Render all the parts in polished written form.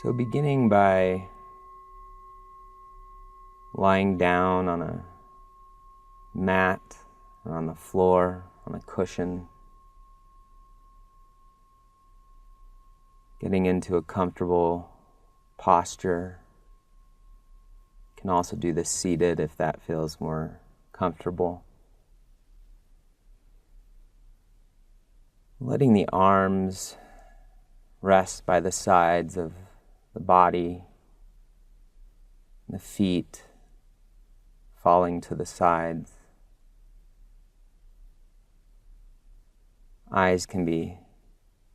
So beginning by lying down on a mat or on the floor, on a cushion, getting into a comfortable posture. You can also do this seated if that feels more comfortable. Letting the arms rest by the sides of the body, the feet falling to the sides. Eyes can be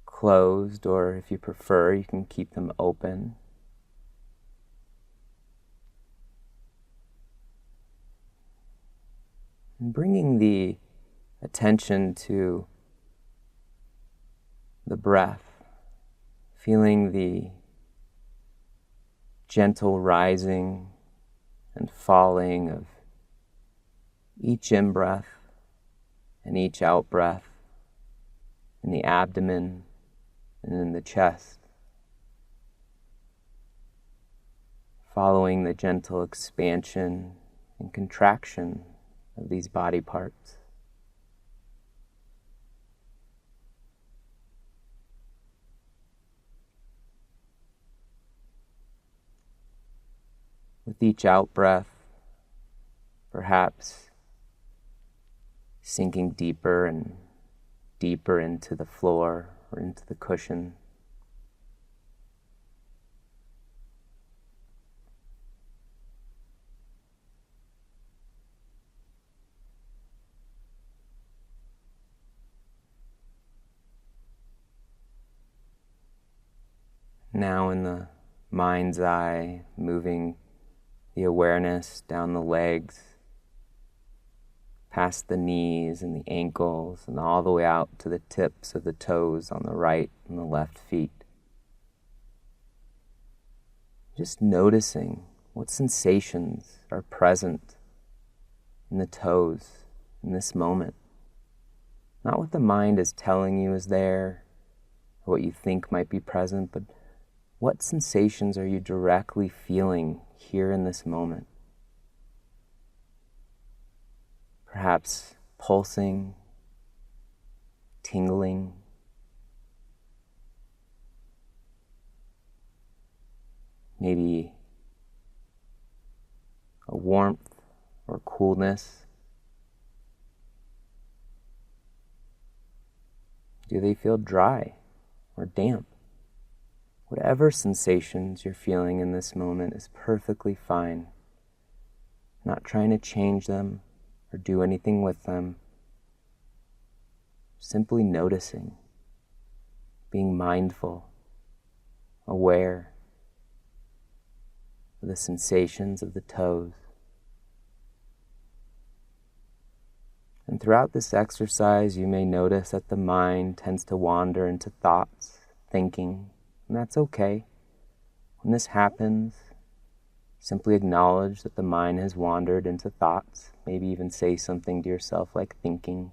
closed, or if you prefer, you can keep them open. And bringing the attention to the breath, feeling the gentle rising and falling of each in-breath and each out-breath in the abdomen and in the chest, following the gentle expansion and contraction of these body parts. With each out-breath, perhaps sinking deeper and deeper into the floor or into the cushion. Now in the mind's eye, moving the awareness down the legs, past the knees and the ankles, and all the way out to the tips of the toes on the right and the left feet. Just noticing what sensations are present in the toes in this moment. Not what the mind is telling you is there, or what you think might be present, but what sensations are you directly feeling here in this moment? Perhaps pulsing, tingling, maybe a warmth or coolness. Do they feel dry or damp? Whatever sensations you're feeling in this moment is perfectly fine. Not trying to change them or do anything with them. Simply noticing, being mindful, aware of the sensations of the toes. And throughout this exercise, you may notice that the mind tends to wander into thoughts, thinking, and that's okay. When this happens, simply acknowledge that the mind has wandered into thoughts, maybe even say something to yourself like thinking,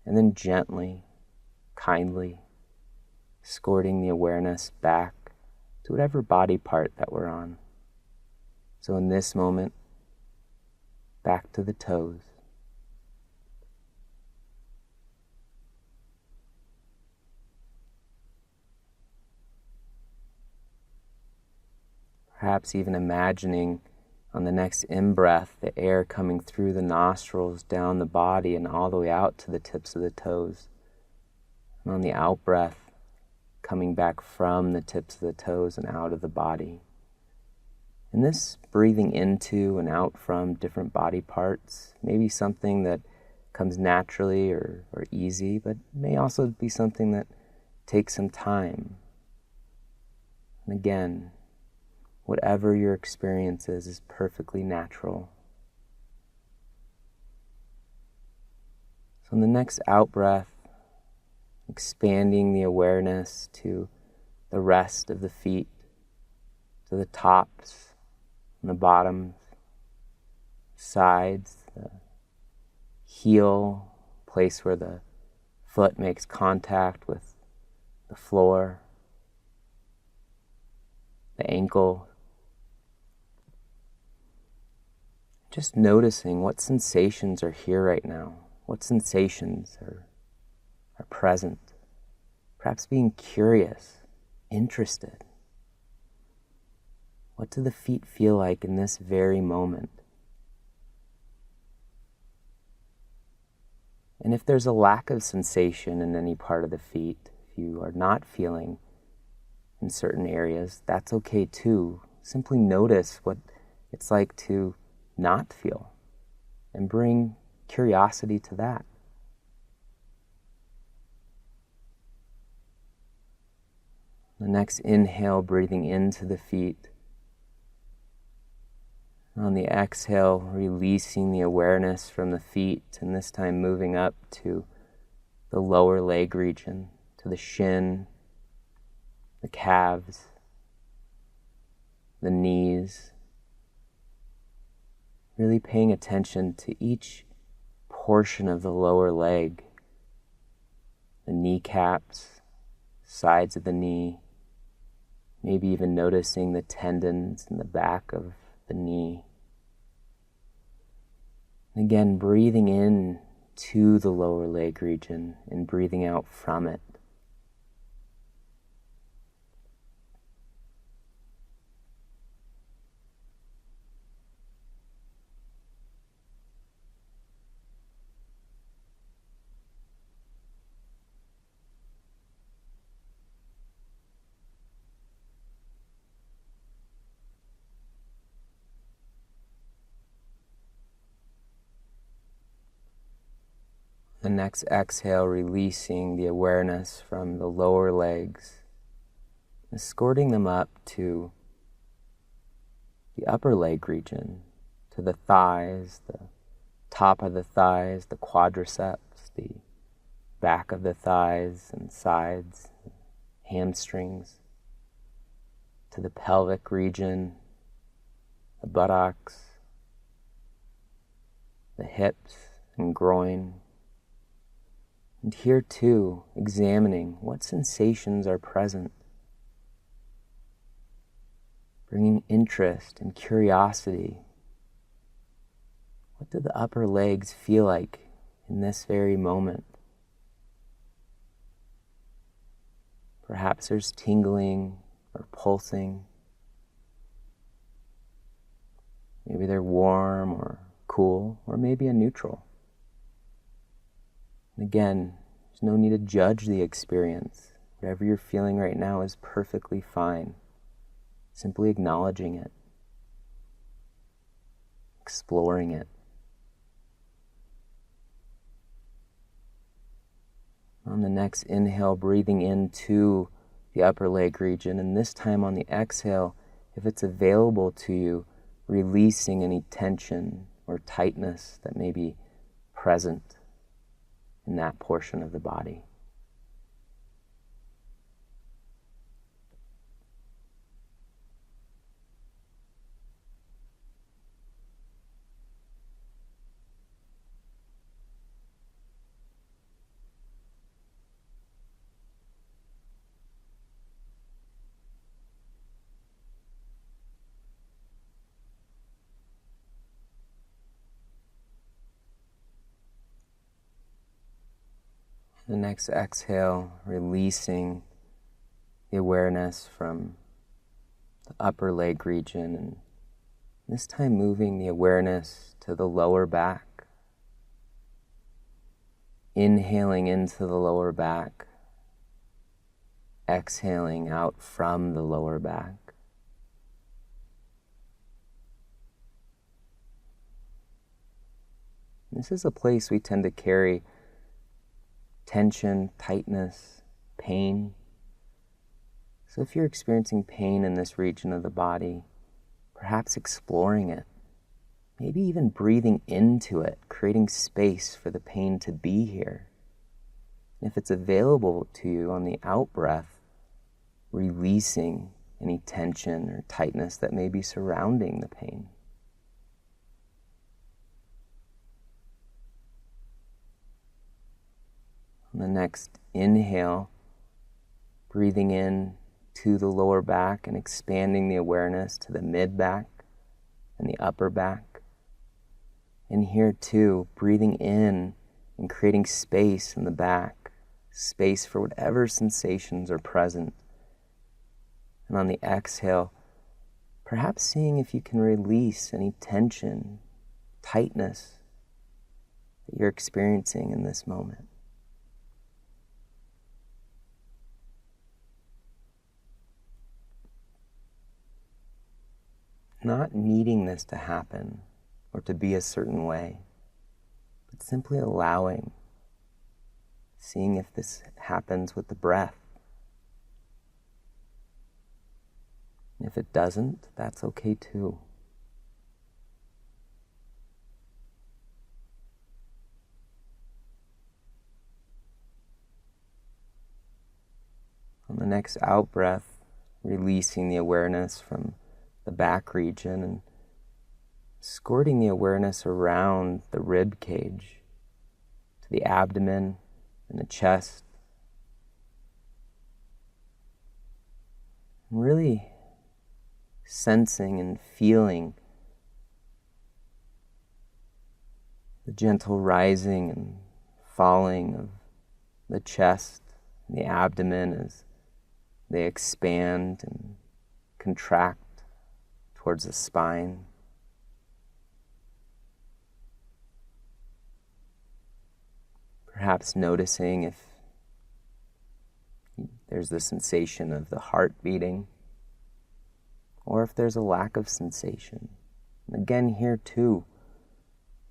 and then gently, kindly, escorting the awareness back to whatever body part that we're on. So in this moment, back to the toes. Perhaps even imagining on the next in-breath the air coming through the nostrils, down the body, and all the way out to the tips of the toes. And on the out-breath, coming back from the tips of the toes and out of the body. And this breathing into and out from different body parts may be something that comes naturally or easy, but may also be something that takes some time. And again, whatever your experience is perfectly natural. So in the next out-breath, expanding the awareness to the rest of the feet, to the tops and the bottoms, sides, the heel, place where the foot makes contact with the floor. the ankle. Just noticing what sensations are here right now, what sensations are present. Perhaps being curious, interested. What do the feet feel like in this very moment? And if there's a lack of sensation in any part of the feet, if you are not feeling in certain areas, that's okay too. Simply notice what it's like to not feel and bring curiosity to that. The next inhale, breathing into the feet. On the exhale, releasing the awareness from the feet, and this time moving up to the lower leg region, to the shin, the calves, the knees. Really paying attention to each portion of the lower leg, the kneecaps, sides of the knee, maybe even noticing the tendons in the back of the knee. And again, breathing in to the lower leg region and breathing out from it. The next exhale, releasing the awareness from the lower legs, escorting them up to the upper leg region, to the thighs, the top of the thighs, the quadriceps, the back of the thighs and sides, hamstrings, to the pelvic region, the buttocks, the hips and groin. And here too, examining what sensations are present, bringing interest and curiosity. What do the upper legs feel like in this very moment? Perhaps there's tingling or pulsing. Maybe they're warm or cool, or maybe a neutral. And again, there's no need to judge the experience. Whatever you're feeling right now is perfectly fine. Simply acknowledging it, exploring it. On the next inhale, breathing into the upper leg region, and this time on the exhale, if it's available to you, releasing any tension or tightness that may be present in that portion of the body. The next exhale, releasing the awareness from the upper leg region, and this time moving the awareness to the lower back. Inhaling into the lower back, exhaling out from the lower back. This is a place we tend to carry tension, tightness, pain. So if you're experiencing pain in this region of the body, perhaps exploring it, maybe even breathing into it, creating space for the pain to be here. And if it's available to you on the out-breath, releasing any tension or tightness that may be surrounding the pain. On the next inhale, breathing in to the lower back and expanding the awareness to the mid-back and the upper back. And here too, breathing in and creating space in the back, space for whatever sensations are present. And on the exhale, perhaps seeing if you can release any tension, tightness that you're experiencing in this moment. Not needing this to happen or to be a certain way, but simply allowing, seeing if this happens with the breath. And if it doesn't, that's okay too. On the next out breath, releasing the awareness from the back region and escorting the awareness around the rib cage to the abdomen and the chest. And really sensing and feeling the gentle rising and falling of the chest and the abdomen as they expand and contract towards the spine. Perhaps noticing if there's the sensation of the heart beating, or if there's a lack of sensation. And again, here too,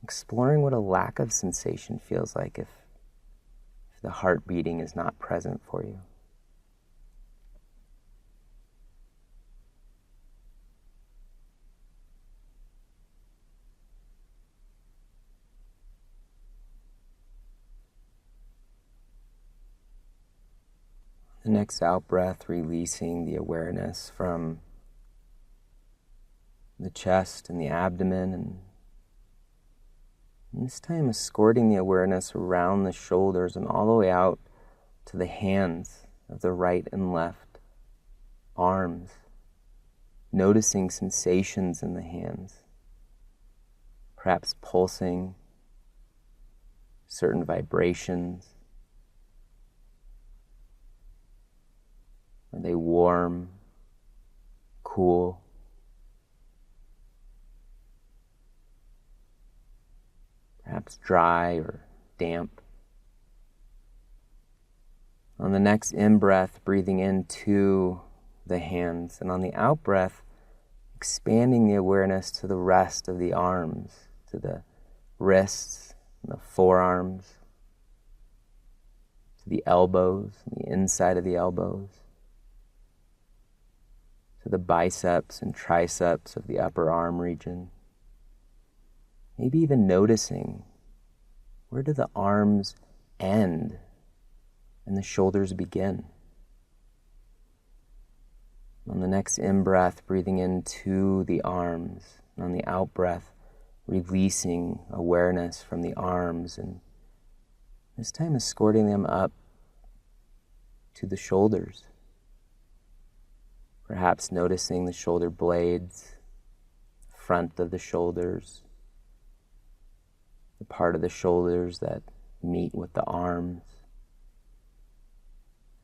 exploring what a lack of sensation feels like if the heart beating is not present for you. The next out breath, releasing the awareness from the chest and the abdomen, and this time escorting the awareness around the shoulders and all the way out to the hands of the right and left arms, noticing sensations in the hands, perhaps pulsing, certain vibrations. Are they warm, cool? Perhaps dry or damp. On the next in-breath, breathing into the hands, and on the out-breath, expanding the awareness to the rest of the arms, to the wrists and the forearms, to the elbows and the inside of the elbows, to the biceps and triceps of the upper arm region. Maybe even noticing, where do the arms end and the shoulders begin? On the next in-breath, breathing into the arms, and on the out-breath, releasing awareness from the arms, and this time escorting them up to the shoulders. Perhaps noticing the shoulder blades, front of the shoulders, the part of the shoulders that meet with the arms,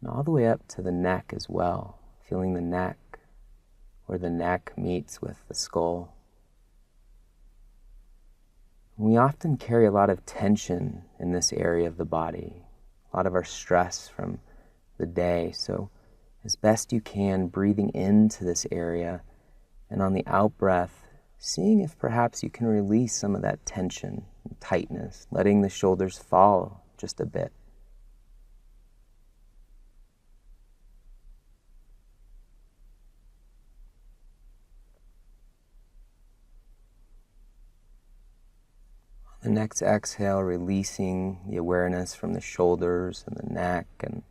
and all the way up to the neck as well, feeling the neck, where the neck meets with the skull. We often carry a lot of tension in this area of the body, a lot of our stress from the day, so as best you can, breathing into this area, and on the out-breath, seeing if perhaps you can release some of that tension and tightness, letting the shoulders fall just a bit. On the next exhale, releasing the awareness from the shoulders and the neck, and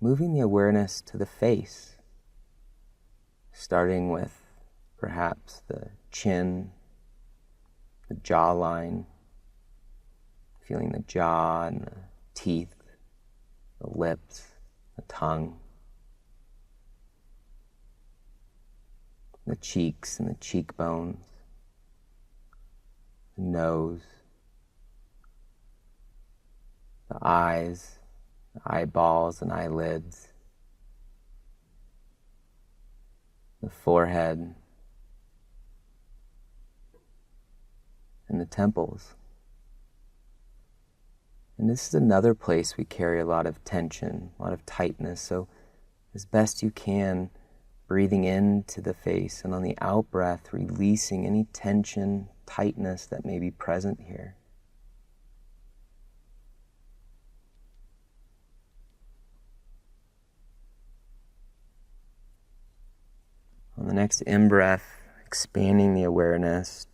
moving the awareness to the face, starting with perhaps the chin, the jawline, feeling the jaw and the teeth, the lips, the tongue. the cheeks and the cheekbones, the nose, the eyes, the eyeballs and eyelids, the forehead, and the temples. And this is another place we carry a lot of tension, a lot of tightness. So as best you can, breathing into the face, and on the out-breath, releasing any tension, tightness that may be present here. On the next in-breath, expanding the awareness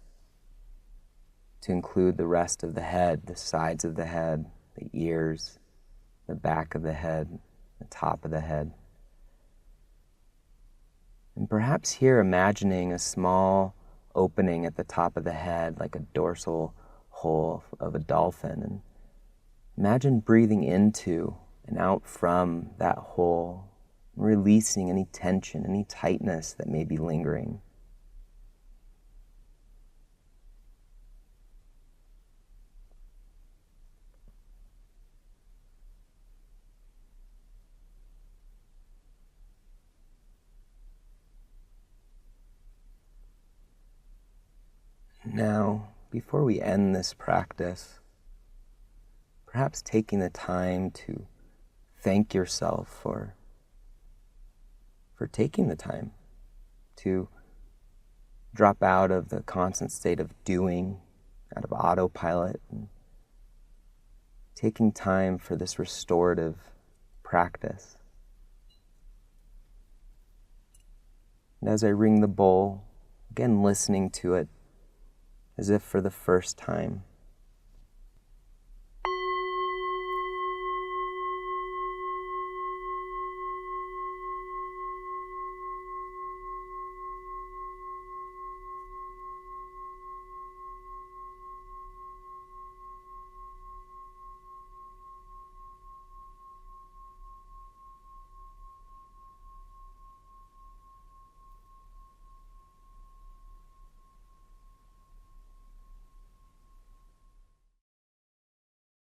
to include the rest of the head, the sides of the head, the ears, the back of the head, the top of the head. And perhaps here imagining a small opening at the top of the head, like a dorsal hole of a dolphin. And imagine breathing into and out from that hole, releasing any tension, any tightness that may be lingering. Now, before we end this practice, perhaps taking the time to thank yourself for taking the time to drop out of the constant state of doing, out of autopilot, and taking time for this restorative practice. And as I ring the bowl, again listening to it as if for the first time.